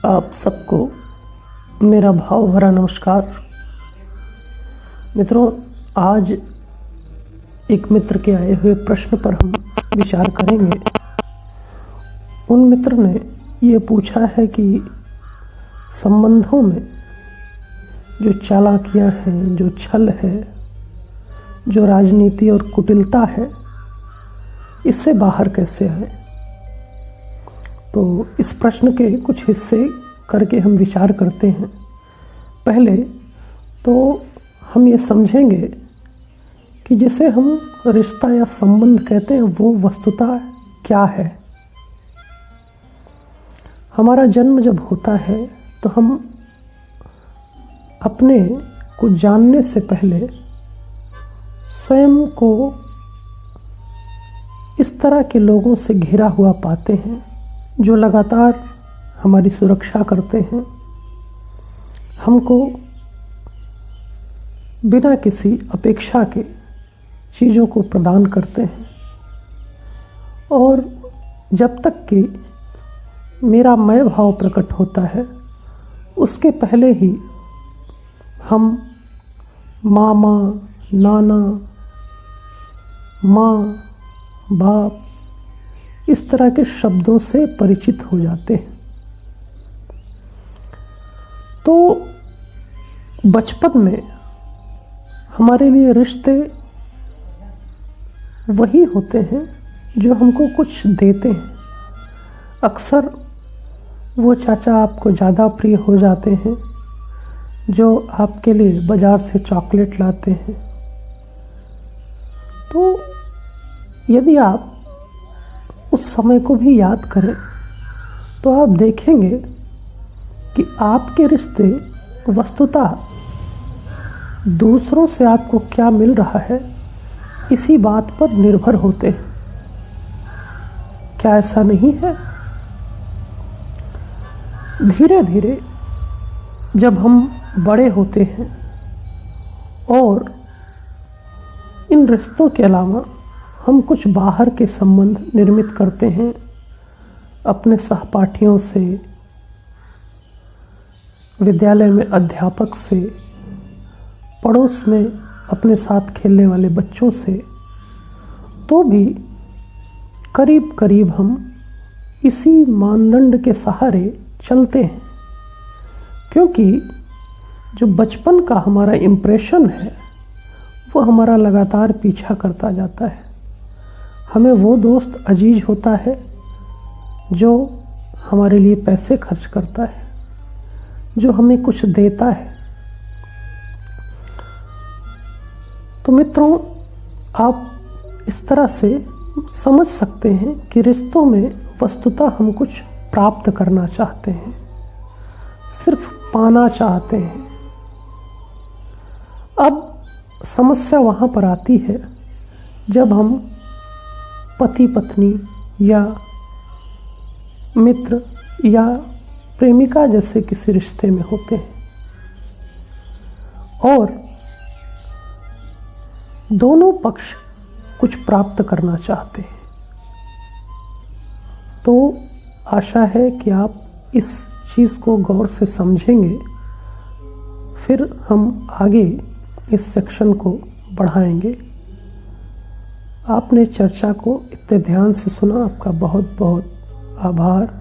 आप सबको मेरा भाव भरा नमस्कार। मित्रों, आज एक मित्र के आए हुए प्रश्न पर हम विचार करेंगे। उन मित्र ने ये पूछा है कि संबंधों में जो चालाकियां हैं, जो छल है, जो राजनीति और कुटिलता है, इससे बाहर कैसे आए। तो इस प्रश्न के कुछ हिस्से करके हम विचार करते हैं। पहले तो हम ये समझेंगे कि जिसे हम रिश्ता या संबंध कहते हैं वो वस्तुतः क्या है। हमारा जन्म जब होता है तो हम अपने को जानने से पहले स्वयं को इस तरह के लोगों से घिरा हुआ पाते हैं जो लगातार हमारी सुरक्षा करते हैं, हमको बिना किसी अपेक्षा के चीज़ों को प्रदान करते हैं। और जब तक कि मेरा मैं भाव प्रकट होता है उसके पहले ही हम मामा, नाना, माँ, बाप इस तरह के शब्दों से परिचित हो जाते हैं। तो बचपन में हमारे लिए रिश्ते वही होते हैं जो हमको कुछ देते हैं। अक्सर वो चाचा आपको ज़्यादा प्रिय हो जाते हैं जो आपके लिए बाज़ार से चॉकलेट लाते हैं। तो यदि आप उस समय को भी याद करें तो आप देखेंगे कि आपके रिश्ते वस्तुतः दूसरों से आपको क्या मिल रहा है इसी बात पर निर्भर होते हैं। क्या ऐसा नहीं है? धीरे धीरे जब हम बड़े होते हैं और इन रिश्तों के अलावा हम कुछ बाहर के संबंध निर्मित करते हैं, अपने सहपाठियों से, विद्यालय में अध्यापक से, पड़ोस में अपने साथ खेलने वाले बच्चों से, तो भी करीब करीब हम इसी मानदंड के सहारे चलते हैं। क्योंकि जो बचपन का हमारा इम्प्रेशन है वो हमारा लगातार पीछा करता जाता है। हमें वो दोस्त अजीज होता है जो हमारे लिए पैसे खर्च करता है, जो हमें कुछ देता है। तो मित्रों, आप इस तरह से समझ सकते हैं कि रिश्तों में वस्तुतः हम कुछ प्राप्त करना चाहते हैं, सिर्फ पाना चाहते हैं। अब समस्या वहाँ पर आती है जब हम पति पत्नी या मित्र या प्रेमिका जैसे किसी रिश्ते में होते हैं और दोनों पक्ष कुछ प्राप्त करना चाहते हैं। तो आशा है कि आप इस चीज़ को गौर से समझेंगे। फिर हम आगे इस सेक्शन को बढ़ाएंगे। आपने चर्चा को इतने ध्यान से सुना, आपका बहुत बहुत आभार।